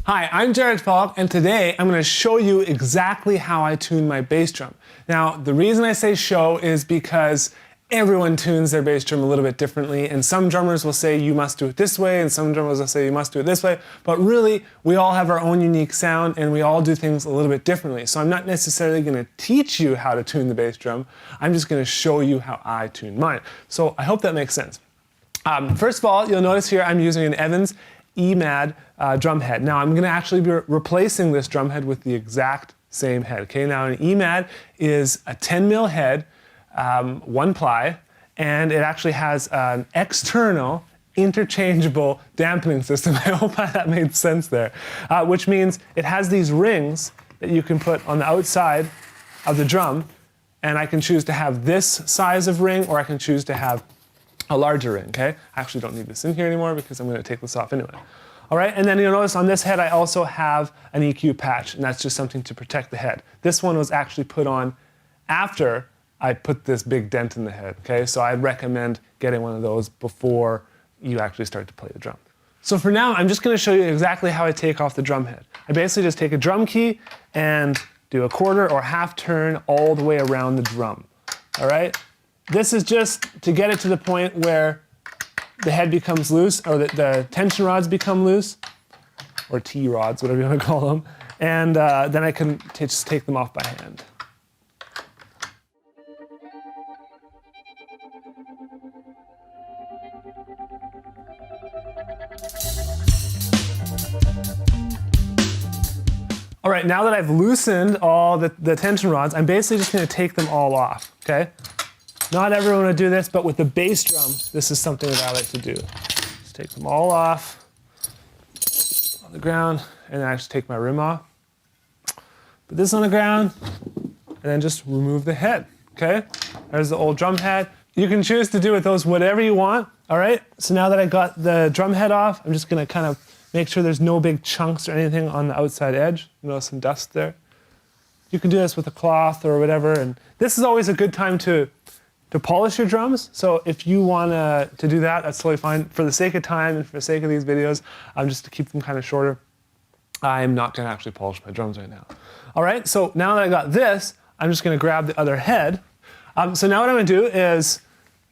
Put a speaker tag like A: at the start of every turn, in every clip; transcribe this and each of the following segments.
A: Hi, I'm Jared Falk, and today I'm going to show you exactly how I tune my bass drum. Now, the reason I say show is because everyone tunes their bass drum a little bit differently, and some drummers will say you must do it this way, and some drummers will say you must do it this way, but really, we all have our own unique sound, and we all do things a little bit differently. So I'm not necessarily going to teach you how to tune the bass drum, I'm just going to show you how I tune mine. So I hope that makes sense. First of all, you'll notice here I'm using an Evans EMAD drum head. Now I'm going to actually be replacing this drum head with the exact same head. Okay, now an EMAD is a 10 mil head, one ply, and it actually has an external interchangeable dampening system. I hope that made sense there. Which means it has these rings that you can put on the outside of the drum, and I can choose to have this size of ring, or I can choose to have a larger ring, okay? I actually don't need this in here anymore because I'm going to take this off anyway. All right, and then you'll notice on this head I also have an EQ patch, and that's just something to protect the head. This one was actually put on after I put this big dent in the head, okay? So I'd recommend getting one of those before you actually start to play the drum. So for now, I'm just going to show you exactly how I take off the drum head. I basically just take a drum key and do a quarter or half turn all the way around the drum, all right? This is just to get it to the point where the head becomes loose, or the tension rods become loose, or T-rods, whatever you want to call them, and then I can just take them off by hand. All right, now that I've loosened all the tension rods, I'm basically just going to take them all off, okay? Not everyone would do this, but with the bass drum, this is something that I like to do. Just take them all off on the ground, and then I just take my rim off. Put this on the ground, and then just remove the head, okay? There's the old drum head. You can choose to do with those whatever you want, all right? So now that I got the drum head off, I'm just gonna kind of make sure there's no big chunks or anything on the outside edge. You notice some dust there. You can do this with a cloth or whatever, and this is always a good time to polish your drums. So if you want to do that, that's totally fine. For the sake of time and for the sake of these videos, just to keep them kind of shorter, I'm not going to actually polish my drums right now. All right, so now that I got this, I'm just going to grab the other head. So now what I'm going to do is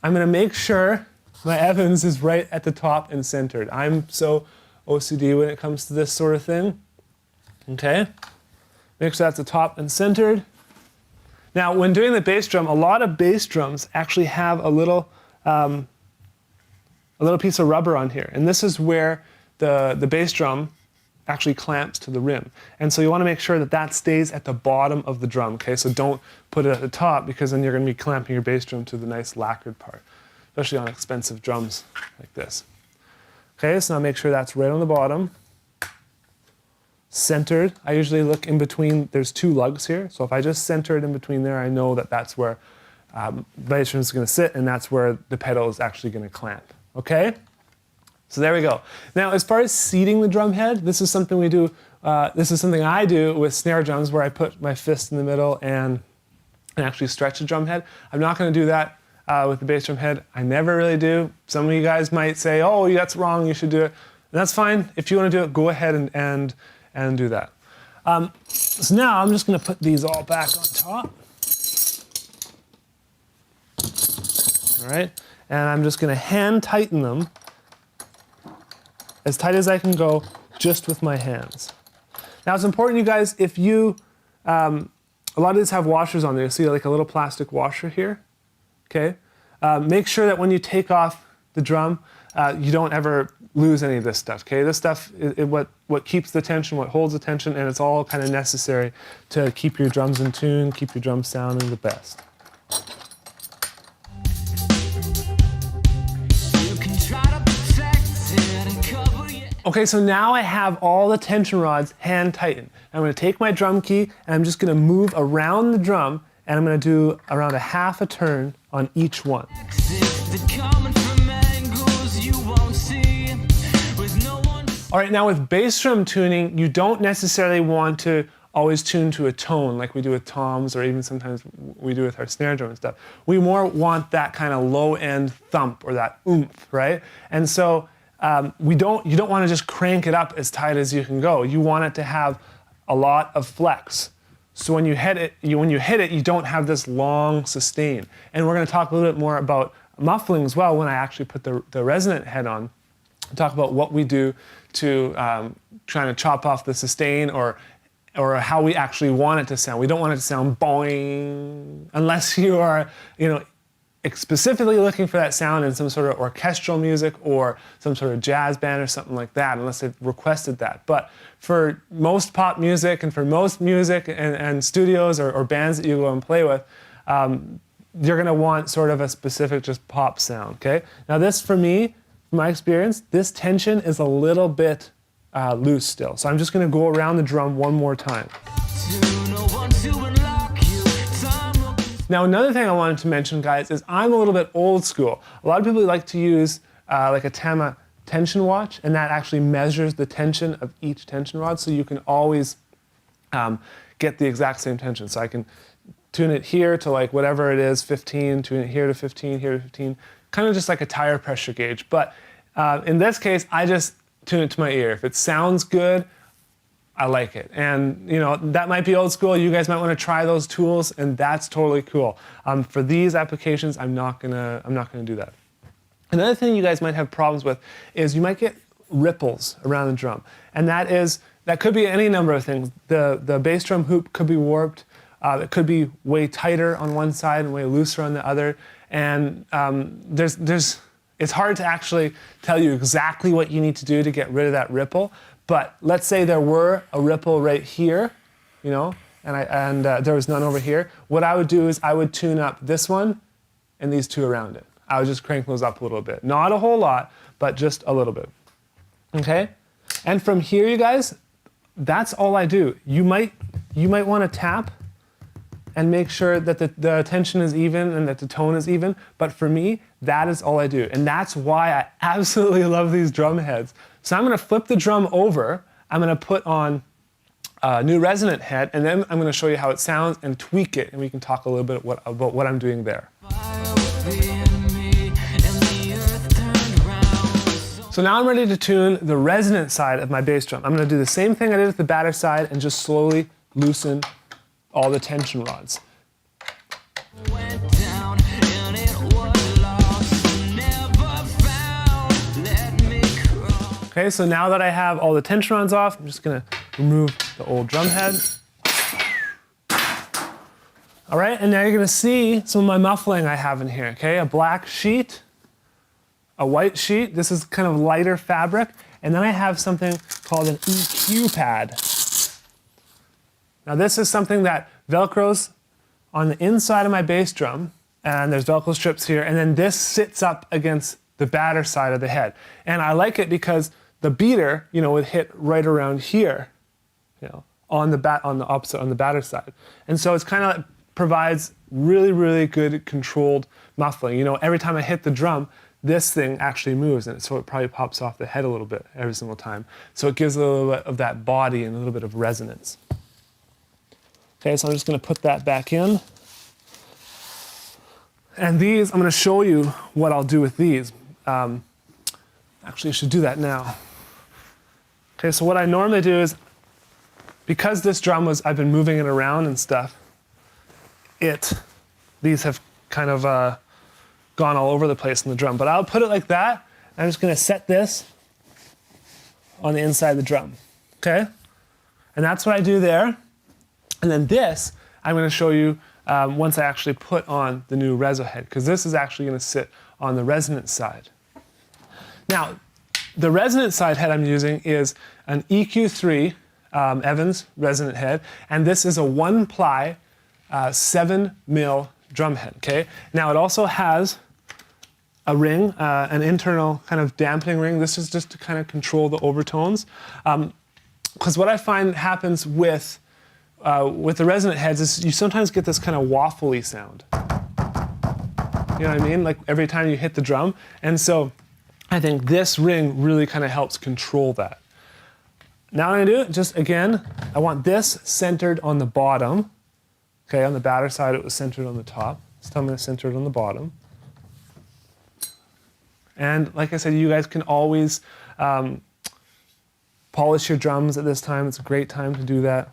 A: I'm going to make sure my Evans is right at the top and centered. I'm so OCD when it comes to this sort of thing. Okay, make sure that's the top and centered. Now, when doing the bass drum, a lot of bass drums actually have a little piece of rubber on here, and this is where the bass drum actually clamps to the rim. And so you want to make sure that that stays at the bottom of the drum, okay? So don't put it at the top, because then you're going to be clamping your bass drum to the nice lacquered part, especially on expensive drums like this. Okay, so now make sure that's right on the bottom. Centered. I usually look in between, there's two lugs here, so if I just center it in between there, I know that that's where the bass drum is going to sit, and that's where the pedal is actually going to clamp. Okay? So there we go. Now, as far as seating the drum head, this is something we do, this is something I do with snare drums, where I put my fist in the middle and actually stretch the drum head. I'm not going to do that with the bass drum head. I never really do. Some of you guys might say, oh, that's wrong, you should do it. And that's fine. If you want to do it, go ahead and do that. So now I'm just going to put these all back on top. All right, and I'm just going to hand tighten them as tight as I can go, just with my hands. Now it's important, you guys, if you, a lot of these have washers on there. You see like a little plastic washer here, okay? Make sure that when you take off the drum, you don't ever lose any of this stuff, okay? This stuff is what keeps the tension, what holds the tension, and it's all kind of necessary to keep your drums in tune, keep your drums sounding the best. Okay, so now I have all the tension rods hand tightened. I'm going to take my drum key, and I'm just going to move around the drum, and I'm going to do around a half a turn on each one. All right, now with bass drum tuning, you don't necessarily want to always tune to a tone like we do with toms, or even sometimes we do with our snare drum and stuff. We more want that kind of low-end thump, or that oomph, right? And so you don't want to just crank it up as tight as you can go. You want it to have a lot of flex. So when you hit it, you don't have this long sustain. And we're going to talk a little bit more about muffling as well when I actually put the resonant head on. Talk about what we do to trying to chop off the sustain or how we actually want it to sound. We don't want it to sound boing unless you are, specifically looking for that sound in some sort of orchestral music or some sort of jazz band or something like that, unless they've requested that. But for most pop music and for most music and studios or bands that you go and play with, you're going to want sort of a specific just pop sound, okay? Now this, for me, from my experience, this tension is a little bit loose still. So I'm just going to go around the drum one more time. Now another thing I wanted to mention, guys, is I'm a little bit old school. A lot of people like to use like a Tama tension watch, and that actually measures the tension of each tension rod, so you can always get the exact same tension. So I can tune it here to like whatever it is, 15, tune it here to 15, here to 15, kind of just like a tire pressure gauge. But in this case, I just tune it to my ear. If it sounds good, I like it. And that might be old school. You guys might want to try those tools, and that's totally cool. For these applications, I'm not gonna do that. Another thing you guys might have problems with is you might get ripples around the drum, and that could be any number of things. The bass drum hoop could be warped. It could be way tighter on one side and way looser on the other. And it's hard to actually tell you exactly what you need to do to get rid of that ripple. But let's say there were a ripple right here, and there was none over here. What I would do is I would tune up this one and these two around it. I would just crank those up a little bit. Not a whole lot, but just a little bit. Okay? And from here, you guys, that's all I do. You might want to tap and make sure that the tension is even and that the tone is even. But for me, that is all I do. And that's why I absolutely love these drum heads. So I'm going to flip the drum over. I'm going to put on a new resonant head, and then I'm going to show you how it sounds and tweak it, and we can talk a little bit about what I'm doing there. So now I'm ready to tune the resonant side of my bass drum. I'm going to do the same thing I did with the batter side and just slowly loosen all the tension rods. Okay, so now that I have all the tension rods off, I'm just gonna remove the old drum head. All right, and now you're gonna see some of my muffling I have in here, okay? A black sheet, a white sheet. This is kind of lighter fabric. And then I have something called an EQ pad. Now this is something that Velcros on the inside of my bass drum, and there's Velcro strips here, and then this sits up against the batter side of the head. And I like it because the beater, would hit right around here, on the batter side. And so it's kind of provides really, really good controlled muffling. Every time I hit the drum, this thing actually moves, and so it probably pops off the head a little bit every single time. So it gives a little bit of that body and a little bit of resonance. Okay, so I'm just going to put that back in. And these, I'm going to show you what I'll do with these. Actually, I should do that now. Okay, so what I normally do is, because this drum I've been moving it around and stuff, these have kind of gone all over the place in the drum. But I'll put it like that. I'm just going to set this on the inside of the drum. Okay? And that's what I do there. And then this, I'm going to show you once I actually put on the new reso head, because this is actually going to sit on the resonant side. Now, the resonant side head I'm using is an EQ3 Evans resonant head, and this is a 1-ply 7mm drum head. Okay. Now it also has a ring, an internal kind of dampening ring. This is just to kind of control the overtones, because what I find happens with the resonant heads is you sometimes get this kind of waffly sound. You know what I mean? Like every time you hit the drum. And so I think this ring really kind of helps control that. Now what I'm gonna do, just again, I want this centered on the bottom. Okay, on the batter side it was centered on the top. So I'm gonna center it on the bottom. And like I said, you guys can always polish your drums at this time. It's a great time to do that.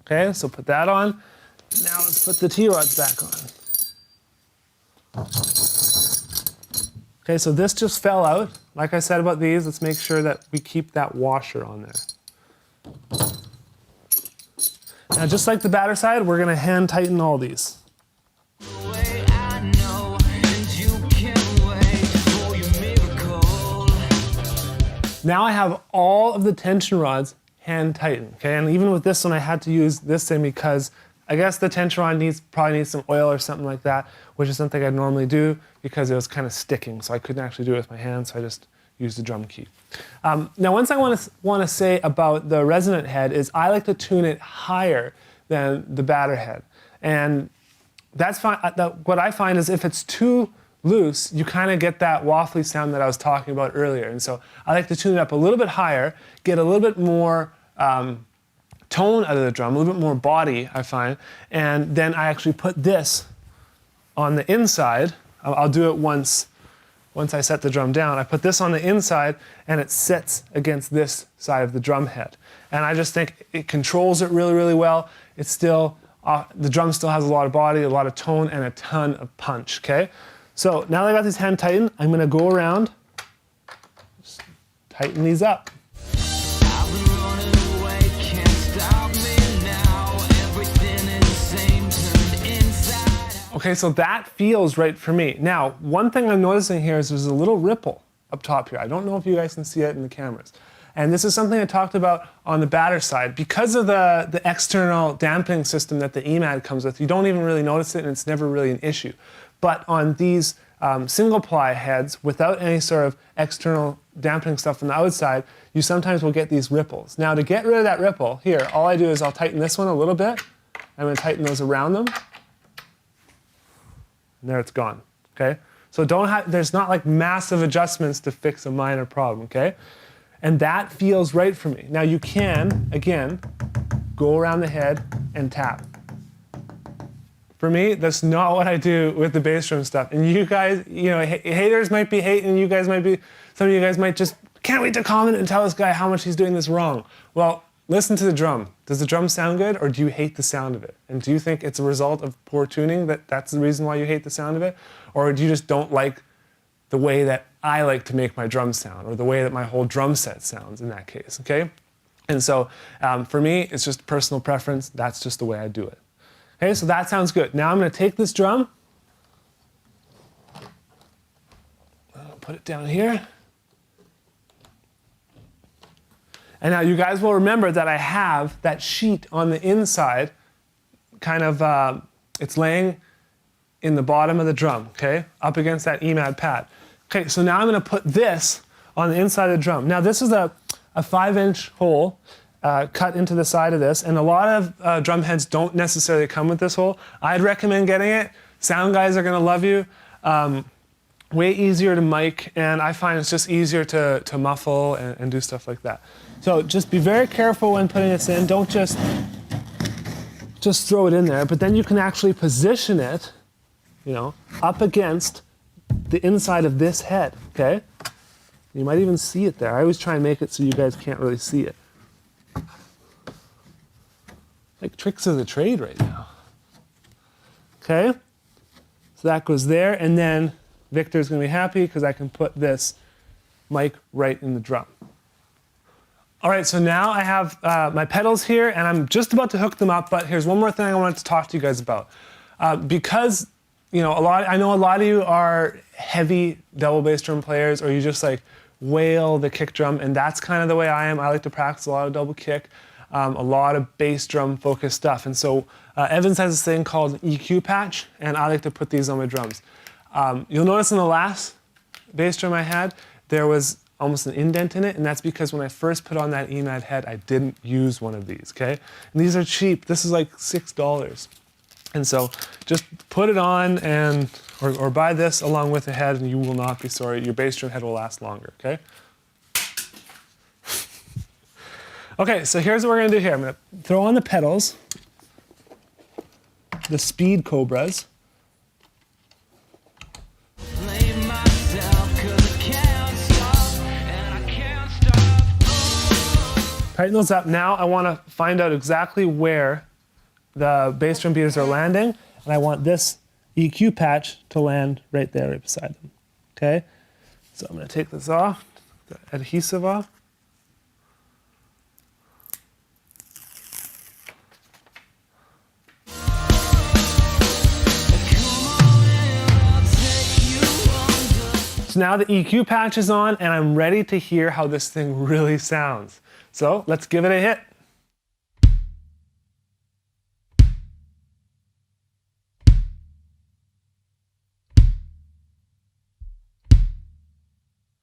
A: Okay, so put that on. Now let's put the T-rods back on. Okay, so this just fell out. Like I said about these, let's make sure that we keep that washer on there. Now, just like the batter side, we're gonna hand tighten all these. Now I have all of the tension rods hand tightened, okay? And even with this one, I had to use this thing because I guess the tension rod probably needs some oil or something like that, which is something I'd normally do because it was kind of sticking, so I couldn't actually do it with my hands, so I just used the drum key. Now, one thing I want to say about the resonant head is I like to tune it higher than the batter head. And that's fine. What I find is if it's too loose, you kind of get that waffly sound that I was talking about earlier. And so I like to tune it up a little bit higher, get a little bit more tone out of the drum, a little bit more body, I find. And then I actually put this on the inside. I'll do it once I set the drum down. I put this on the inside and it sits against this side of the drum head. And I just think it controls it really, really well. It's still, the drum still has a lot of body, a lot of tone, and a ton of punch, okay? So now that I got these hand tightened, I'm gonna go around, just tighten these up. Okay, so that feels right for me. Now, one thing I'm noticing here is there's a little ripple up top here. I don't know if you guys can see it in the cameras. And this is something I talked about on the batter side. Because of the external dampening system that the EMAD comes with, you don't even really notice it and it's never really an issue. But on these single ply heads, without any sort of external dampening stuff on the outside, you sometimes will get these ripples. Now to get rid of that ripple, here, all I do is I'll tighten this one a little bit. I'm gonna tighten those around them. And there it's gone, okay? So there's not like massive adjustments to fix a minor problem, okay? And that feels right for me. Now you can, again, go around the head and tap. For me, that's not what I do with the bass drum stuff. And you guys, you know, haters might be hating, you guys might be, some of you guys might just, can't wait to comment and tell this guy how much he's doing this wrong. Well, listen to the drum. Does the drum sound good, or do you hate the sound of it? And do you think it's a result of poor tuning, that's the reason why you hate the sound of it? Or do you just don't like the way that I like to make my drum sound, or the way that my whole drum set sounds in that case, okay? And so for me, it's just personal preference. That's just the way I do it. Okay, so that sounds good. Now I'm gonna take this drum, I'll put it down here. And now you guys will remember that I have that sheet on the inside, kind of, it's laying in the bottom of the drum, okay? Up against that EMAD pad. Okay, so now I'm gonna put this on the inside of the drum. Now this is a 5-inch hole cut into the side of this, and a lot of drum heads don't necessarily come with this hole. I'd recommend getting it. Sound guys are gonna love you. Way easier to mic, and I find it's just easier to muffle and do stuff like that. So just be very careful when putting this in. Don't just throw it in there, but then you can actually position it, you know, up against the inside of this head, okay? You might even see it there. I always try and make it so you guys can't really see it. Like tricks of the trade right now. Okay? So that goes there, and then Victor's gonna be happy because I can put this mic right in the drum. All right, so now I have my pedals here, and I'm just about to hook them up, but here's one more thing I wanted to talk to you guys about. Because, you know, I know a lot of you are heavy double bass drum players, or you just like wail the kick drum, and that's kind of the way I am. I like to practice a lot of double kick, a lot of bass drum focused stuff. And so Evans has this thing called an EQ patch, and I like to put these on my drums. You'll notice in the last bass drum I had, there was almost an indent in it, and that's because when I first put on that EMAD head, I didn't use one of these, okay? And these are cheap. This is like $6. And so just put it on and, or buy this along with the head, and you will not be sorry. Your bass drum head will last longer, okay? Okay, so here's what we're gonna do here. I'm gonna throw on the pedals, the Speed Cobras. Tighten those up. Now I want to find out exactly where the bass drum beaters are landing, and I want this EQ patch to land right there, right beside them. Okay? So I'm going to take this off, the adhesive off. So now the EQ patch is on, and I'm ready to hear how this thing really sounds. So let's give it a hit.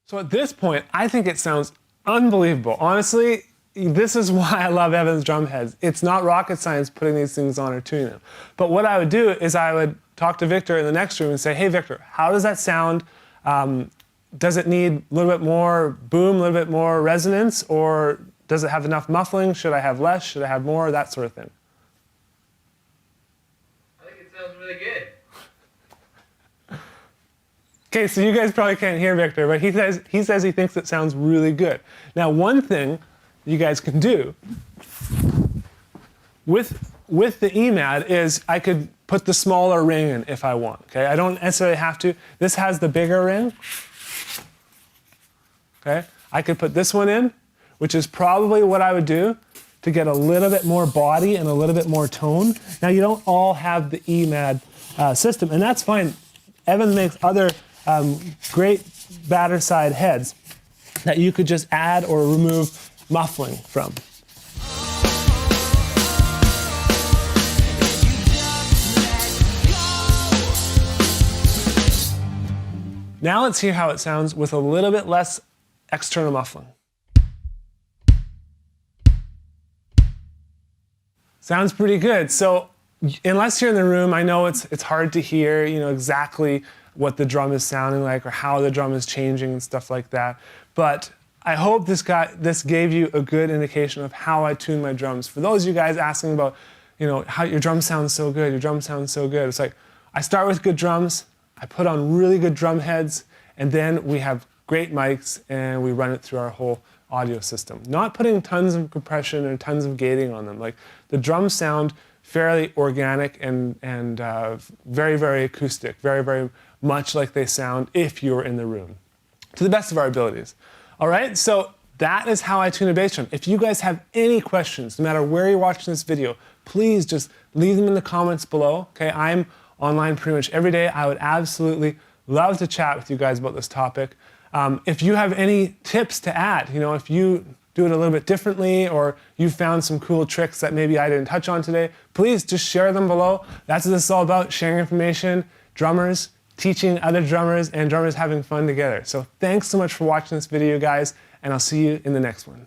A: So at this point, I think it sounds unbelievable. Honestly, this is why I love Evan's drum heads. It's not rocket science putting these things on or tuning them. But what I would do is I would talk to Victor in the next room and say, hey Victor, how does that sound? Does it need a little bit more boom, a little bit more resonance, or does it have enough muffling? Should I have less? Should I have more? That sort of thing.
B: I think it sounds really good.
A: Okay, so you guys probably can't hear Victor, but he says he thinks it sounds really good. Now, one thing you guys can do with the EMAD is I could put the smaller ring in if I want. Okay, I don't necessarily have to. This has the bigger ring. Okay, I could put this one in, which is probably what I would do to get a little bit more body and a little bit more tone. Now, you don't all have the EMAD system, and that's fine. Evan makes other great batter side heads that you could just add or remove muffling from. Now let's hear how it sounds with a little bit less external muffling. Sounds pretty good. So unless you're in the room, I know it's hard to hear, exactly what the drum is sounding like or how the drum is changing and stuff like that. But I hope this gave you a good indication of how I tune my drums. For those of you guys asking about, how your drum sounds so good, your drum sounds so good. It's like, I start with good drums, I put on really good drum heads, and then we have great mics and we run it through our whole audio system. Not putting tons of compression or tons of gating on them. Like, the drums sound fairly organic and very, very acoustic, very, very much like they sound if you're in the room, to the best of our abilities. All right, so that is how I tune a bass drum. If you guys have any questions, no matter where you're watching this video, please just leave them in the comments below. Okay, I'm online pretty much every day. I would absolutely love to chat with you guys about this topic. If you have any tips to add, if you do it a little bit differently or you found some cool tricks that maybe I didn't touch on today, please just share them below. That's what this is all about, sharing information, drummers, teaching other drummers, and drummers having fun together. So thanks so much for watching this video, guys, and I'll see you in the next one.